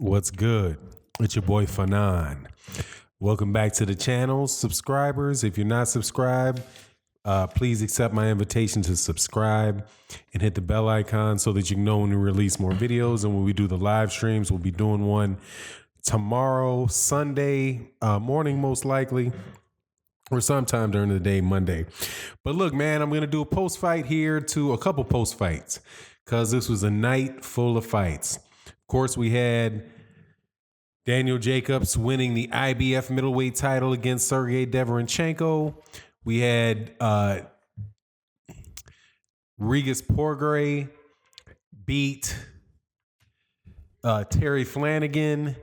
What's good? It's your boy Fanan. Welcome back to the channel. Subscribers, if you're not subscribed, please accept my invitation to subscribe and hit the bell icon so that you know when we release more videos. And when we do the live streams, we'll be doing one tomorrow, Sunday morning, most likely, or sometime during the day, Monday. But look, man, I'm going to do a post fight here to a couple post fights because this was a night full of fights. Of course, we had Daniel Jacobs winning the IBF middleweight title against Sergey Dvalinchenko. We had Regis Prograis beat Terry Flanagan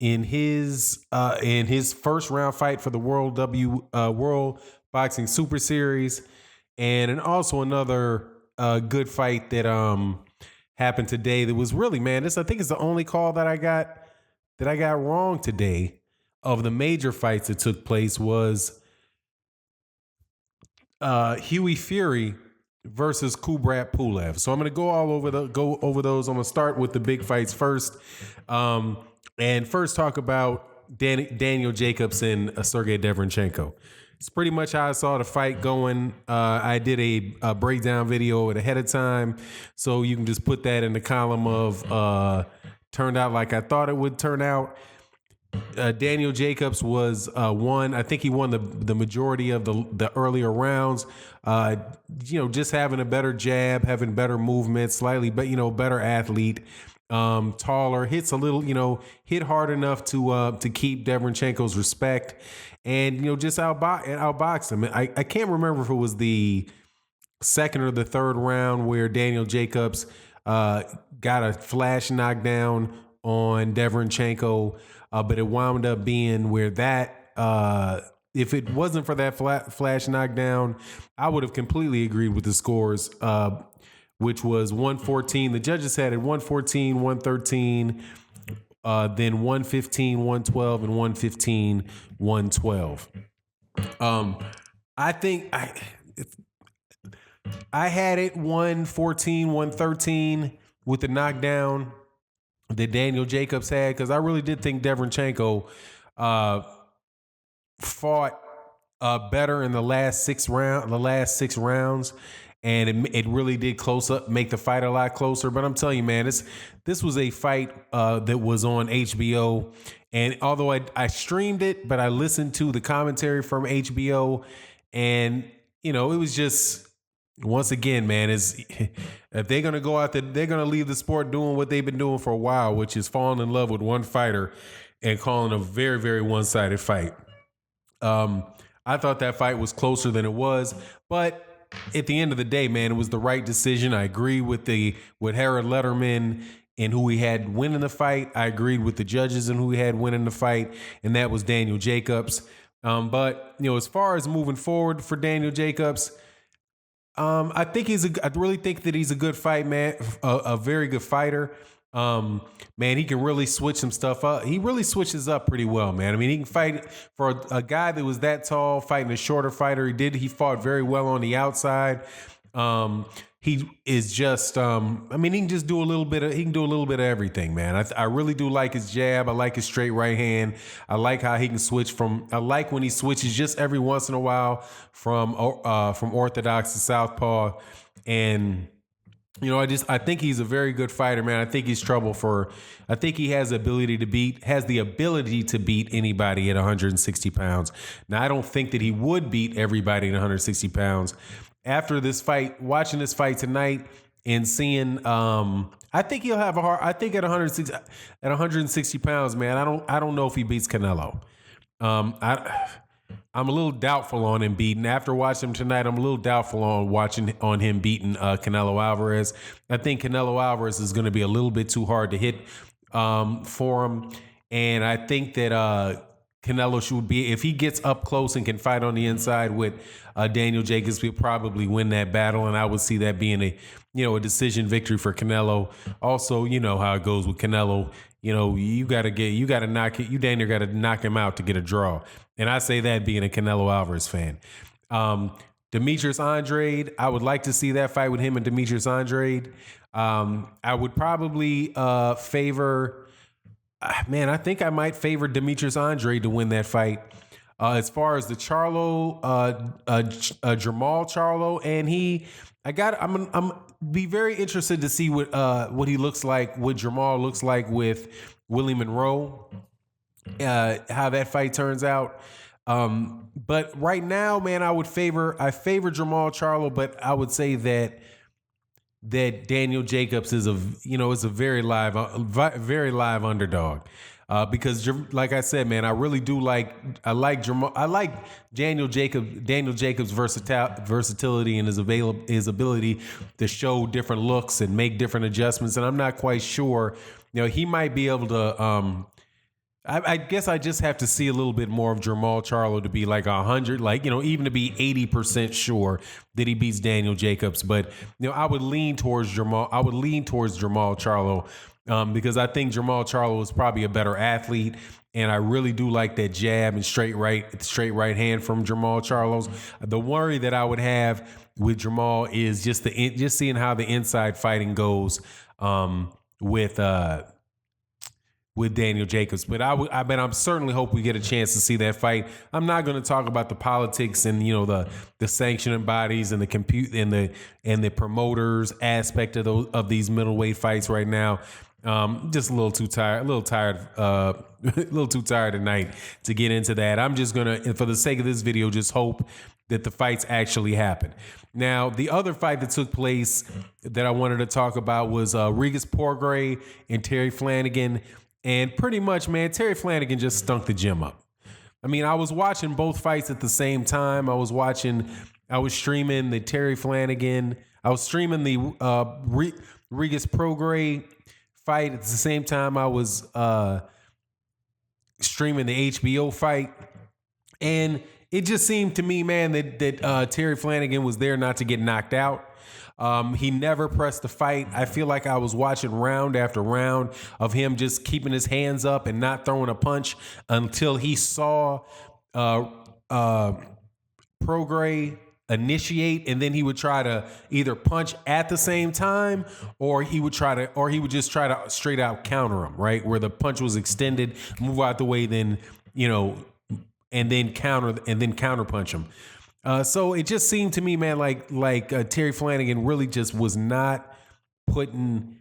in his first round fight for the World Boxing Super Series, and also another good fight that happened today. That was really, man, I think it's the only call that I got wrong today of the major fights that took place was Huey Fury versus Kubrat Pulev. So I'm going to go over those. I'm going to start with the big fights first. And first talk about Daniel Jacobs and Sergey Dvalinchenko. It's pretty much how I saw the fight going. I did a breakdown video ahead of time, so you can just put that in the column of turned out like I thought it would turn out. Daniel Jacobs was won. I think he won the majority of the earlier rounds. Just having a better jab, having better movement, slightly, better athlete. Taller, hits a little, hit hard enough to keep Dvalinchenko's respect, and just outbox him. I can't remember if it was the second or the third round where Daniel Jacobs got a flash knockdown on Dvalinchenko, but it wound up being where that if it wasn't for that flash knockdown, I would have completely agreed with the scores. Which was 114. The judges had it 114, 113, then 115, 112, and 115, 112. I think I had it 114, 113 with the knockdown that Daniel Jacobs had, because I really did think Dvalinchenko fought better in the last six rounds. And it really did make the fight a lot closer. But I'm telling you, man, this was a fight that was on HBO. And although I streamed it, but I listened to the commentary from HBO. And, it was just, once again, man, if they're going to go out there, they're going to leave the sport doing what they've been doing for a while, which is falling in love with one fighter and calling a very, very one-sided fight. I thought that fight was closer than it was. But at the end of the day, man, it was the right decision. I agree with Harold Letterman and who he had winning the fight. I agreed with the judges and who he had winning the fight, and that was Daniel Jacobs. But as far as moving forward for Daniel Jacobs, I really think that he's a good fight man, a very good fighter. Man, he can really switch some stuff up. He really switches up pretty well, man. I mean, he can fight for a guy that was that tall, fighting a shorter fighter. He fought very well on the outside. He is just, he can just do a little bit of everything, man. I really do like his jab. I like his straight right hand. I like how he can switch I like when he switches just every once in a while from orthodox to southpaw. And I think he's a very good fighter, man. I think he's I think he has the ability to beat anybody at 160 pounds. Now, I don't think that he would beat everybody at 160 pounds. After this fight, watching this fight tonight and seeing, I think he'll have I think at 160 pounds, man, I don't know if he beats Canelo. I'm a little doubtful on him beating. After watching him tonight, I'm a little doubtful on him beating Canelo Alvarez. I think Canelo Alvarez is going to be a little bit too hard to hit for him. And I think that Canelo should be, if he gets up close and can fight on the inside with Daniel Jacobs, he'll probably win that battle. And I would see that being a decision victory for Canelo. Also, you know how it goes with Canelo. You got to knock him out to get a draw. And I say that being a Canelo Alvarez fan. Demetrius Andrade, I would like to see that fight with him and Demetrius Andrade. I would probably favor man, I think I might favor Demetrius Andre to win that fight. As far as the Charlo, Jamal Charlo, and I'm be very interested to see what he looks like, what Jamal looks like with Willie Monroe, how that fight turns out. But right now, man, I favor Jamal Charlo, but I would say that Daniel Jacobs is a very live underdog. Because like I said, man, I really do I like Daniel Jacobs' versatility and his ability to show different looks and make different adjustments. And I'm not quite sure, he might be able to, I guess I just have to see a little bit more of Jamal Charlo to be like 100, even to be 80% sure that he beats Daniel Jacobs. But, I would lean towards Jamal Charlo. Because I think Jamal Charlo is probably a better athlete, and I really do like that jab and straight right hand from Jamal Charlo's. The worry that I would have with Jamal is just seeing how the inside fighting goes with Daniel Jacobs. But I'm certainly hope we get a chance to see that fight. I'm not going to talk about the politics and the sanctioning bodies and the compute and the promoters aspect of these middleweight fights right now. Just a little too tired tonight to get into that. I'm just gonna, for the sake of this video, just hope that the fights actually happen. Now, the other fight that took place that I wanted to talk about was Regis Prograis and Terry Flanagan. And pretty much, man, Terry Flanagan just stunk the gym up. I mean, I was watching both fights at the same time. I was streaming the Terry Flanagan. I was streaming the Regis Prograis fight at the same time I was streaming the HBO fight. And it just seemed to me, man, that Terry Flanagan was there not to get knocked out. He never pressed the fight. I feel like I was watching round after round of him just keeping his hands up and not throwing a punch until he saw Prograis initiate, and then he would try to either punch at the same time, or he would just try to straight out counter him, right? Where the punch was extended, move out the way, then, and then counter punch him. So it just seemed to me, man, like Terry Flanagan really just was didn't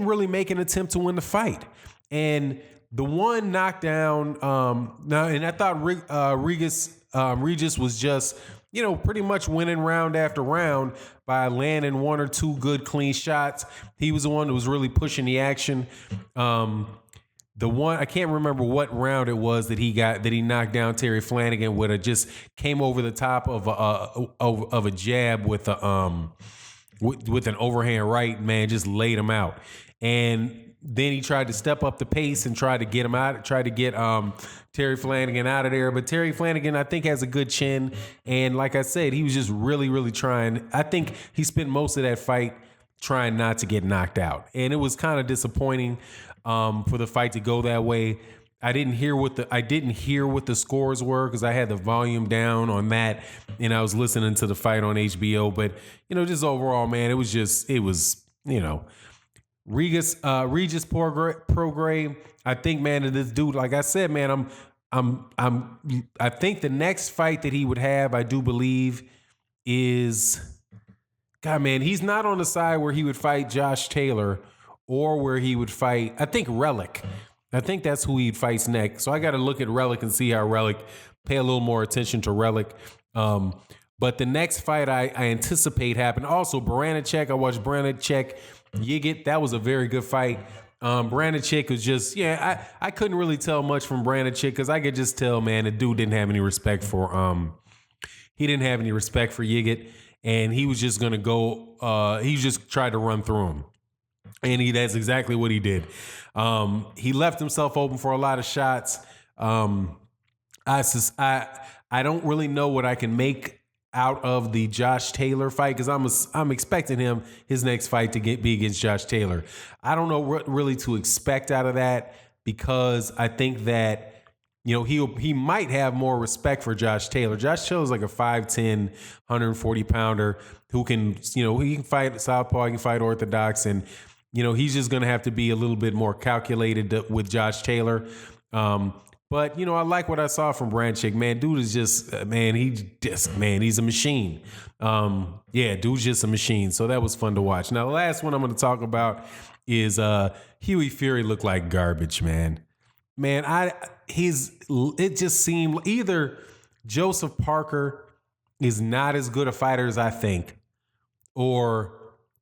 really make an attempt to win the fight. And the one knockdown, and I thought Regis was just, pretty much winning round after round by landing one or two good clean shots. He was the one that was really pushing the action. The one, I can't remember what round it was that he knocked down Terry Flanagan with just came over the top of a jab with an overhand right, man, just laid him out. And then he tried to step up the pace and tried to get Terry Flanagan out of there. But Terry Flanagan, I think, has a good chin. And like I said, he was just really, really trying. I think he spent most of that fight trying not to get knocked out. And it was kind of disappointing for the fight to go that way. I didn't hear what the scores were because I had the volume down on that and I was listening to the fight on HBO. But, just overall, man, Regis Prograis. I think, man, that this dude, like I said, man, I think the next fight that he would have, I do believe, is, God, man, he's not on the side where he would fight Josh Taylor or where he would fight, I think, Relic. I think that's who he fights next. So I got to look at Relic and see how pay a little more attention to Relic. But the next fight I anticipate happen. Also, Baranchyk, I watched Baranchyk Yigit. That was a very good fight. Baranchyk was just, I couldn't really tell much from Baranchyk because I could just tell, man, the dude didn't have any respect for Yigit, and he was just gonna go. He just tried to run through him, and that's exactly what he did. He left himself open for a lot of shots. I don't really know what I can make out of the Josh Taylor fight because I'm expecting his next fight to be against Josh Taylor. I don't know what really to expect out of that because I think that he might have more respect for Josh Taylor. Josh Taylor's like a 5'10", 140 pounder who can he can fight southpaw, he can fight orthodox, and he's just going to have to be a little bit more calculated with Josh Taylor. But, I like what I saw from Branchik, man. Dude is just, he's a machine. Dude's just a machine. So that was fun to watch. Now, the last one I'm going to talk about is Huey Fury looked like garbage, man. Man, it just seemed either Joseph Parker is not as good a fighter as I think, or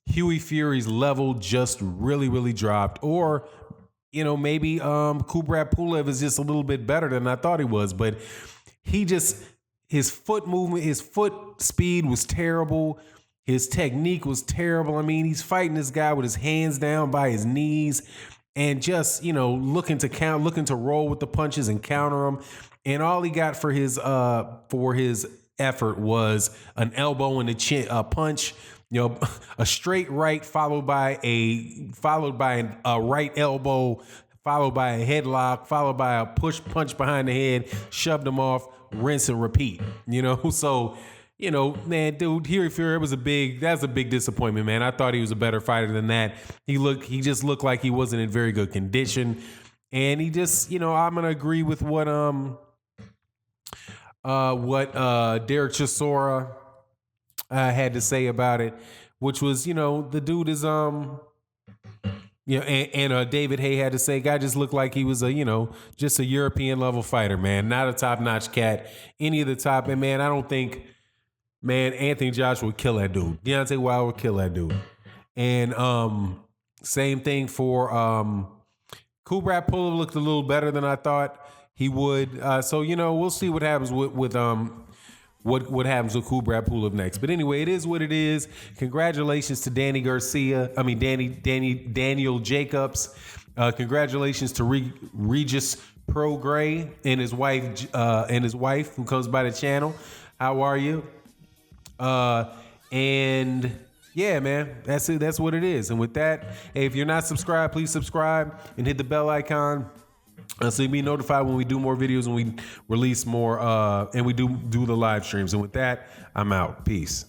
Huey Fury's level just really, really dropped, or maybe Kubrat Pulev is just a little bit better than I thought he was, but his foot movement, his foot speed was terrible. His technique was terrible. I mean, he's fighting this guy with his hands down by his knees and just, looking to roll with the punches and counter them. And all he got for his effort was an elbow in the chin, a punch, a straight right followed by a right elbow, followed by a headlock, followed by a push punch behind the head, shoved him off, rinse and repeat. So, man, dude, Huey Fury that's a big disappointment, man. I thought he was a better fighter than that. He just looked like he wasn't in very good condition. And he just, I'm gonna agree with what Derek Chisora had to say about it, which was, the dude is David Hay had to say, guy just looked like he was just a European level fighter, man, not a top notch cat, any of the top. And man, I don't think, man, Anthony Joshua would kill that dude. Deontay Wilder would kill that dude. And same thing for Kubrat Pulev looked a little better than I thought he would. So we'll see what happens with what happens with Kubrat Pulev next. But anyway, it is what it is. Congratulations to Daniel Jacobs. Congratulations to Regis Prograis and his wife who comes by the channel. How are you? And yeah, man, that's it. That's what it is. And with that, hey, if you're not subscribed, please subscribe and hit the bell icon. So you'll be notified when we do more videos and we release more, and we do the live streams. And with that, I'm out. Peace.